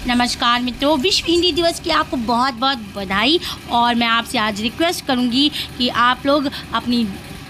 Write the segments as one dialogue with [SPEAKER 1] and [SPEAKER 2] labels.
[SPEAKER 1] नमस्कार मित्रों, विश्व हिंदी दिवस की आपको बहुत बहुत बधाई। और मैं आपसे आज रिक्वेस्ट करूंगी कि आप लोग अपनी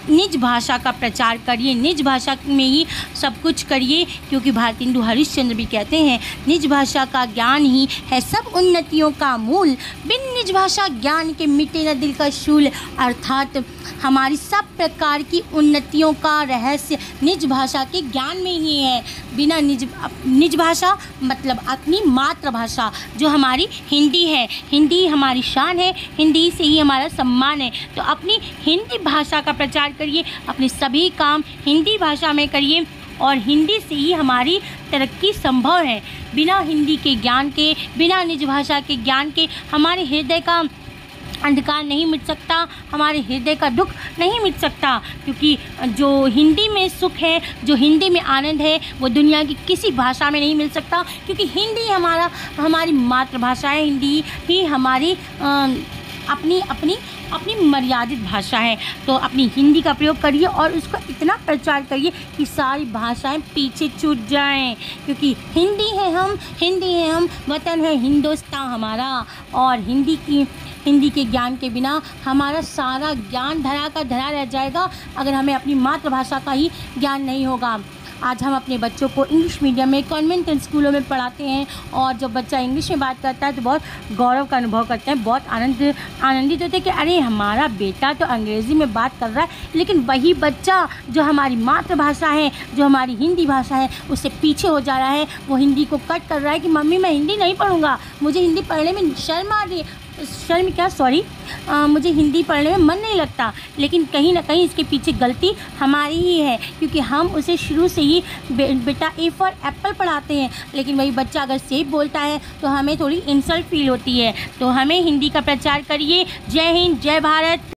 [SPEAKER 1] निज भाषा का प्रचार करिए, निज भाषा में ही सब कुछ करिए, क्योंकि भारत हिंदू हरिश्चंद्र भी कहते हैं निज भाषा का ज्ञान ही है सब उन्नतियों का मूल, बिन निज भाषा ज्ञान के मिटे न दिल का शूल। अर्थात हमारी सब प्रकार की उन्नतियों का रहस्य निज भाषा के ज्ञान में ही है। बिना निज भाषा मतलब अपनी मातृभाषा जो हमारी हिंदी है, हिंदी हमारी शान है, हिंदी से ही हमारा सम्मान है। तो अपनी हिंदी भाषा का प्रचार करिए, अपने सभी काम हिंदी भाषा में करिए और हिंदी से ही हमारी तरक्की संभव है। बिना हिंदी के ज्ञान के, बिना निज भाषा के ज्ञान के हमारे हृदय का अंधकार नहीं मिट सकता, हमारे हृदय का दुख नहीं मिट सकता, क्योंकि जो हिंदी में सुख है, जो हिंदी में आनंद है, वो दुनिया की किसी भाषा में नहीं मिल सकता। क्योंकि हिंदी हमारी मातृभाषा है, हिंदी ही हमारी अपनी मर्यादित भाषा है। तो अपनी हिंदी का प्रयोग करिए और उसका इतना प्रचार करिए कि सारी भाषाएं पीछे छूट जाएं, क्योंकि हिंदी है हम, वतन है हिंदुस्तान हमारा। और हिंदी के ज्ञान के बिना हमारा सारा ज्ञान धरा का धरा रह जाएगा, अगर हमें अपनी मातृभाषा का ही ज्ञान नहीं होगा। आज हम अपने बच्चों को इंग्लिश मीडियम में, कॉन्वेंट स्कूलों में पढ़ाते हैं, और जब बच्चा इंग्लिश में बात करता है तो बहुत गौरव का अनुभव करते हैं, बहुत आनंदित होते हैं कि अरे हमारा बेटा तो अंग्रेज़ी में बात कर रहा है। लेकिन वही बच्चा जो हमारी मातृभाषा है, जो हमारी हिंदी भाषा है, उससे पीछे हो जा रहा है। वो हिंदी को कट कर रहा है कि मम्मी मैं हिंदी नहीं पढ़ूँगा, मुझे हिंदी पढ़ने में मुझे हिंदी पढ़ने में मन नहीं लगता। लेकिन कहीं ना कहीं इसके पीछे गलती हमारी ही है, क्योंकि हम उसे शुरू से ही बेटा ए फॉर एप्पल पढ़ाते हैं, लेकिन वही बच्चा अगर सेब बोलता है तो हमें थोड़ी इंसल्ट फील होती है। तो हमें हिंदी का प्रचार करिए। जय हिंद, जय भारत।